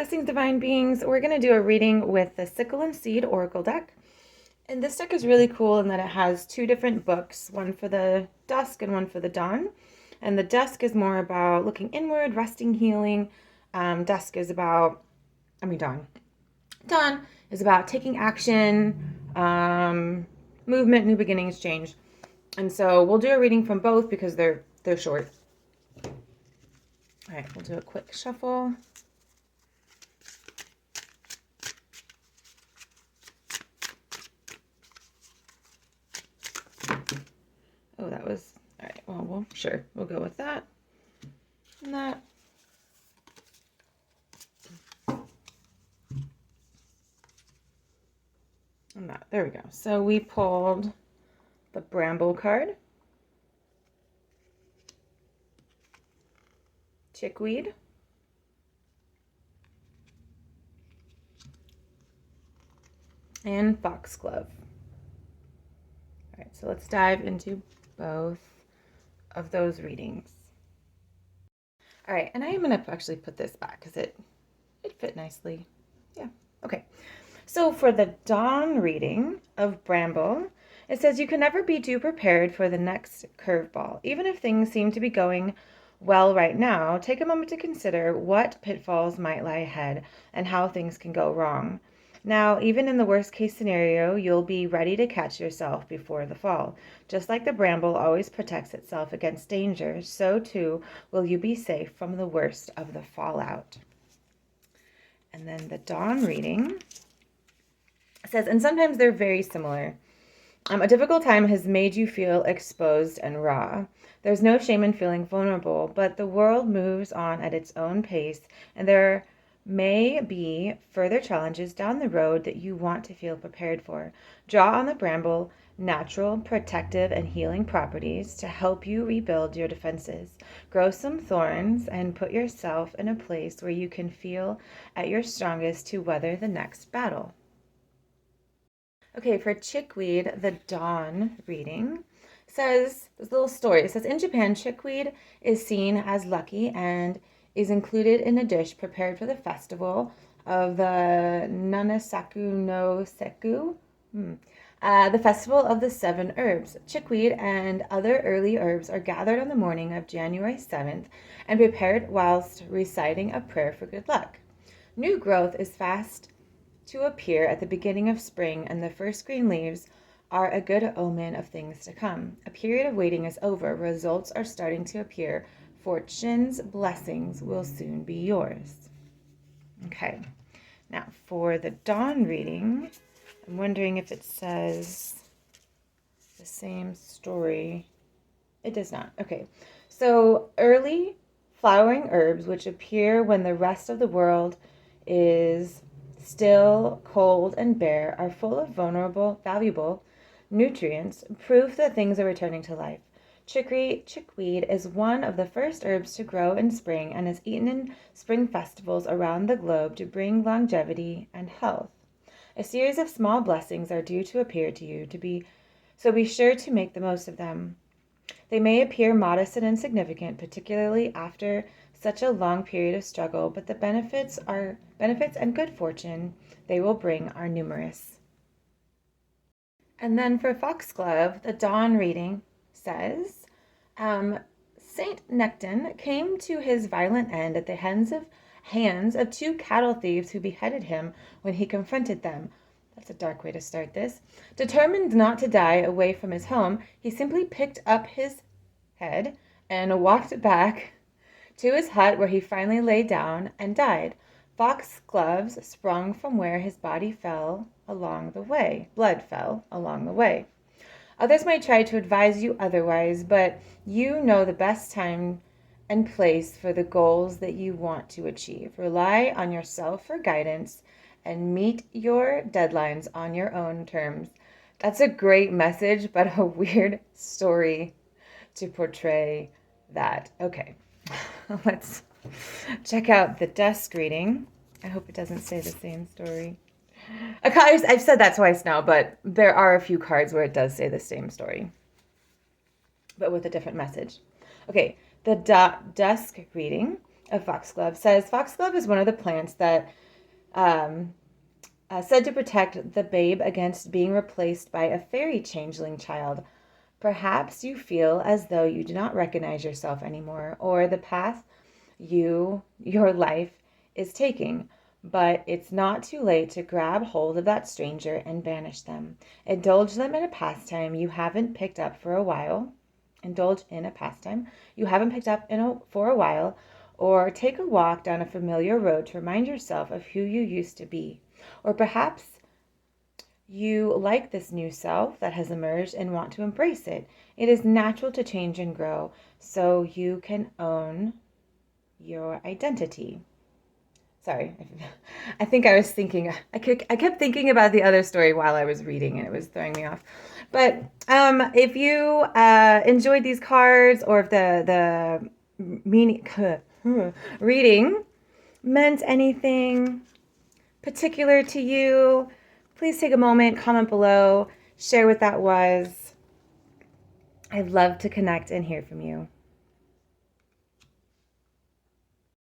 Blessings, divine beings. We're going to do a reading with the Sickle and Seed Oracle deck. And this deck is really cool in that it has two different books, one for the dusk and one for the dawn. And the dusk is more about looking inward, resting, healing. Dusk is about, dawn. Dawn is about taking action, movement, new beginnings, change. And so we'll do a reading from both because they're short. All right, we'll do a quick shuffle. Oh, that was, all right, well, sure, we'll go with that and that. And that, there we go. So we pulled the bramble card, chickweed, and foxglove. All right, so let's dive into both of those readings. All right, and I am going to actually put this back because it fit nicely. Yeah, okay. So for the dawn reading of bramble, it says you can never be too prepared for the next curveball. Even if things seem to be going well right now, take a moment to consider what pitfalls might lie ahead and how things can go wrong. Now, even in the worst case scenario, you'll be ready to catch yourself before the fall. Just like the bramble always protects itself against danger, so too will you be safe from the worst of the fallout. And then the dawn reading says, and sometimes they're very similar. A difficult time has made you feel exposed and raw. There's no shame in feeling vulnerable, but the world moves on at its own pace, and there may be further challenges down the road that you want to feel prepared for. Draw on the bramble natural, protective, and healing properties to help you rebuild your defenses. Grow some thorns and put yourself in a place where you can feel at your strongest to weather the next battle. Okay, for chickweed, the dawn reading says, this little story, it says, in Japan, chickweed is seen as lucky and is included in a dish prepared for the festival of the Nanasaku no Seku, the festival of the 7 herbs. Chickweed and other early herbs are gathered on the morning of January 7th and prepared whilst reciting a prayer for good luck. New growth is fast to appear at the beginning of spring, and the first green leaves are a good omen of things to come. A period of waiting is over. Results are starting to appear. Fortune's blessings will soon be yours. Okay, now for the dawn reading, I'm wondering if it says the same story. It does not. Okay, so early flowering herbs, which appear when the rest of the world is still, cold, and bare, are full of valuable nutrients, proof that things are returning to life. Chickweed is one of the first herbs to grow in spring and is eaten in spring festivals around the globe to bring longevity and health. A series of small blessings are due to appear to you, so be sure to make the most of them. They may appear modest and insignificant, particularly after such a long period of struggle, but the benefits and good fortune they will bring are numerous. And then for foxglove, the dawn reading says, Saint Necton came to his violent end at the hands of 2 cattle thieves who beheaded him when he confronted them. That's a dark way to start this. Determined not to die away from his home, he simply picked up his head and walked back to his hut, where he finally lay down and died. Foxgloves sprung from where his body fell along the way. Blood fell along the way. Others might try to advise you otherwise, but you know the best time and place for the goals that you want to achieve. Rely on yourself for guidance and meet your deadlines on your own terms. That's a great message, but a weird story to portray that. Okay, let's check out the dusk reading. I hope it doesn't say the same story. I've said that twice now, but there are a few cards where it does say the same story, but with a different message. Okay, the dusk reading. of foxglove says foxglove is one of the plants that said to protect the babe against being replaced by a fairy changeling child. Perhaps you feel as though you do not recognize yourself anymore or the path your life is taking, but it's not too late to grab hold of that stranger and banish them. Indulge them in a pastime you haven't picked up for a while. Indulge in a pastime you haven't picked up for a while, or take a walk down a familiar road to remind yourself of who you used to be. Or perhaps you like this new self that has emerged and want to embrace it. It is natural to change and grow, so you can own your identity. Sorry, I think I was thinking, I kept thinking about the other story while I was reading and it was throwing me off. But if you enjoyed these cards, or if the meaning, reading meant anything particular to you, please take a moment, comment below, share what that was. I'd love to connect and hear from you.